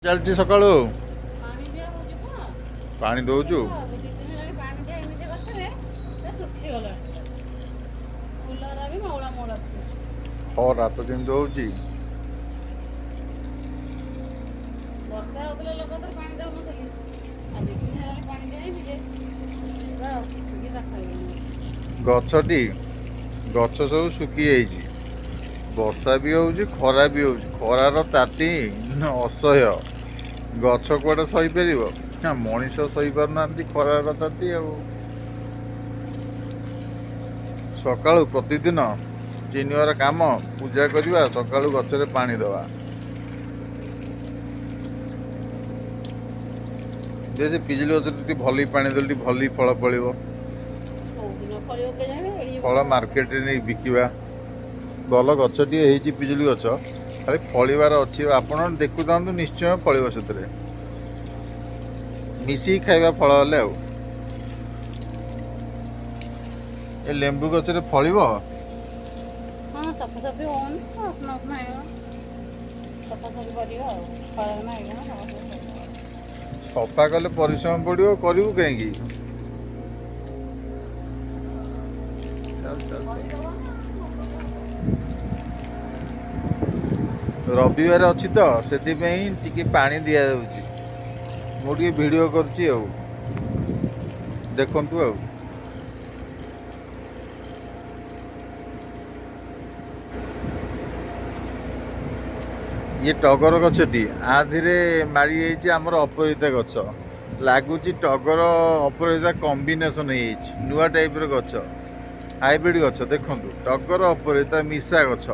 ଚାଲିଛି ସକାଳୁ ପାଣି ଦଉଛୁ। ଖରା ତ ଯେମିତି ହଉଛି। ବର୍ଷା ହଉଥିଲା ଲଗାତାର ପାଣି ଦଉନଥିଲି। ଆଜି ଦିନ ହେଲାଣି ପାଣି ଦିଆହେଇଛି ଯେ ପୁରା ଶୁଖିକି କାଠ ହେଇଗଲାଣି। ଗଛଟି ଗଛ ସବୁ ଶୁଖି ଯାଇଛି। ବର୍ଷା ବି ହଉଛି, ଖରା ବି ହଉଛି। ଖରାର ତାତି ଅସହ୍ୟ। ଗଛ କୁଆଡ଼େ ସହିପାରିବ ନା ମଣିଷ ସହିପାରୁନାହାନ୍ତି ଖରାର ତାତି। ଆଉ ସକାଳୁ ପ୍ରତିଦିନ ଚିହ୍ନିବାର କାମ ପୂଜା କରିବା, ସକାଳୁ ଗଛରେ ପାଣି ଦେବା। ଯେ ସେ ପିଜୁଳି ଗଛରେ ଟିକେ ଭଲି ପାଣି ଦେଲେ ଟିକେ ଭଲି ଫଳ ଫଳିବ। ଫଳ ମାର୍କେଟରେ ନେଇ ବିକିବା। ଭଲ ଗଛଟିଏ ହେଇଛି ପିଜୁଳି ଗଛ, ଖାଲି ଫଳିବାର ଅଛି। ଆପଣ ଦେଖୁଥାନ୍ତୁ, ନିଶ୍ଚୟ ଫଳିବ। ସେଥିରେ ମିଶିକି ଖାଇବା ଫଳ ହେଲେ। ଆଉ ଏ ଲେମ୍ବୁ ଗଛରେ ଫଳିବ। ସଫାସଫି ହଉନି, ଅସନା ହେଇଗଲା। ସଫାସଫି କରିବା ଆଉ ଖରାଦିନ ହେଇଗଲା, ସଫାସଫି କରିବା। ସଫା କଲେ ପରିଶ୍ରମ ପଡ଼ିବ, କରିବୁ କାହିଁକି? ରବିବାର ଅଛି ତ, ସେଥିପାଇଁ ଟିକେ ପାଣି ଦିଆଯାଉଛି। ମୁଁ ଟିକେ ଭିଡ଼ିଓ କରୁଛି, ଆଉ ଦେଖନ୍ତୁ। ଆଉ ଇଏ ଟଗର ଗଛଟି, ଆ ଦେହରେ ମାଡ଼ି ଯାଇଛି ଆମର ଅପରାଜିତା ଗଛ। ଲାଗୁଛି ଟଗର ଅପରାଜିତା କମ୍ବିନେସନ୍ ହେଇଯାଇଛି, ନୂଆ ଟାଇପ୍ର ଗଛ, ହାଇବ୍ରିଡ୍ ଗଛ। ଦେଖନ୍ତୁ, ଟଗର ଅପରାଜିତା ମିଶା ଗଛ।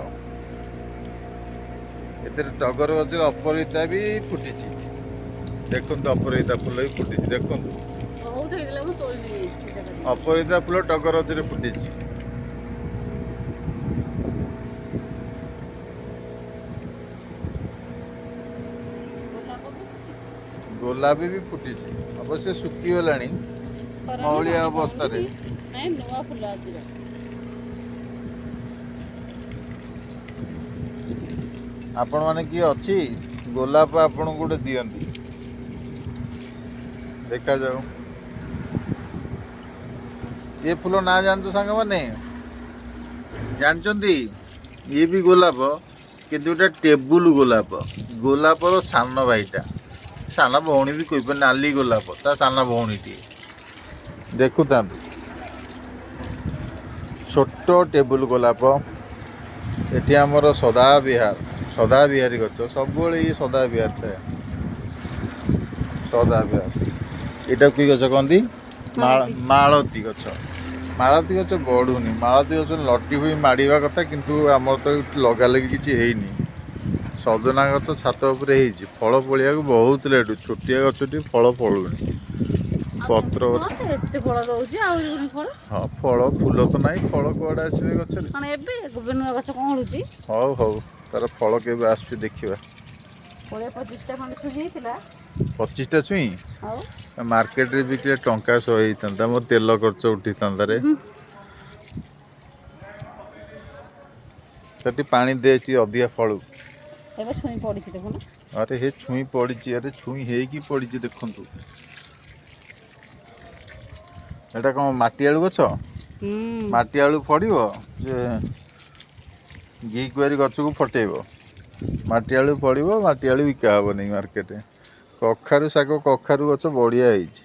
ଏଥିରେ ଟଗର ଗଛରେ ଅପରାଜିତା ବି ଫୁଟିଛି। ଦେଖନ୍ତୁ, ଅପରାଜିତା ଫୁଲ ବି ଫୁଟିଛି। ଦେଖନ୍ତୁ, ଅପରାଜିତା ଫୁଲ ଟଗର ଗଛରେ ଫୁଟିଛି। ଗୋଲାପୀ ବି ଫୁଟିଛି, ଅବଶ୍ୟ ଶୁଖିଗଲାଣି ମଉଳିଆ ଅବସ୍ଥାରେ। ନୂଆ ଫୁଲ ଆସିବ। ଆପଣମାନେ କିଏ ଅଛି, ଗୋଲାପ ଆପଣଙ୍କୁ ଗୋଟେ ଦିଅନ୍ତି, ଦେଖାଯାଉ। ଏ ଫୁଲ ନାଁ ଜାଣିଛ ସାଙ୍ଗମାନେ? ଜାଣିଛନ୍ତି? ଇଏ ବି ଗୋଲାପ, କିନ୍ତୁ ଏଟା ଟେବୁଲ ଗୋଲାପ। ଗୋଲାପର ସାନ ଭାଇଟା, ସାନ ଭଉଣୀ ବି କହିପାରେ। ନାଲି ଗୋଲାପ, ତା ସାନ ଭଉଣୀଟିଏ। ଦେଖୁଥାନ୍ତୁ, ଛୋଟ ଟେବୁଲ ଗୋଲାପ। ଏଠି ଆମର ସଦାବିହାରୀ ଗଛ, ସବୁବେଳେ ଇଏ ସଦାବିହାର ଥାଏ। ସଦାବିହାର। ଏଇଟା କି ଗଛ କହନ୍ତି? ମାଳତୀ ଗଛ। ମାଳତୀ ଗଛ ବଢ଼ୁନି। ମାଳତୀ ଗଛ ଲଟି ହୋଇ ମାଡ଼ିବା କଥା, କିନ୍ତୁ ଆମର ତ ଲଗା ଲାଗି କିଛି ହେଇନି। ସଜନା ଗଛ ଛାତ ଉପରେ ହେଇଛି, ଫଳ ଫଳିବାକୁ ବହୁତ ଲେଟ୍। ଛୋଟିଆ ଗଛଟି, ଫଳ ଫଳୁନି। ପତ୍ର ଏତେ ଫଳ ଦଉଛି, ଆହୁରି ଫଳ? ହଁ, ଫଳ ଫୁଲ ତ ନାହିଁ, ଫଳ କୁଆଡ଼େ ଆସିବେ ଗଛରେ? ଏବେ ନୂଆ ଗଛ କଅଁଳୁଛି। ହଉ ହଉ, ତାର ଫଳ କେବେ ଆସୁଛି ଦେଖିବା। 20-25ଟା ଖଣ୍ଡେ ଛୁଇଁ ହେଇଥିଲା। 25ଟା ଛୁଇଁ ମାର୍କେଟରେ ବିକିଲେ ଟଙ୍କା 100 ହେଇଥାନ୍ତା। ମୋର ତେଲ ଖର୍ଚ୍ଚ ଉଠିଥାନ୍ତାରେ। ସେଠି ପାଣି ଦେଇଛି ଅଧିକା ଫଳୁ। ଏବେ ଛୁଇଁ ପଡ଼ିଛି, ଦେଖୁନ। ଆରେ ହେ, ଛୁଇଁ ପଡ଼ିଛି। ଆରେ ଛୁଇଁ ହେଇକି ପଡ଼ିଛି, ଦେଖନ୍ତୁ। ଏଇଟା କ'ଣ ମାଟି ଆଳୁ ଗଛ? ମାଟି ଆଳୁ ଫଳିବ ଯେ ଘିକୁଆଁରୀ ଗଛକୁ ଫଟେଇବ। ମାଟି ଆଳୁ ଫଳିବ, ମାଟି ଆଳୁ ବିକା ହେବନି ମାର୍କେଟରେ। କଖାରୁ ଶାଗ, କଖାରୁ ଗଛ ବଢ଼ିଆ ହେଇଛି।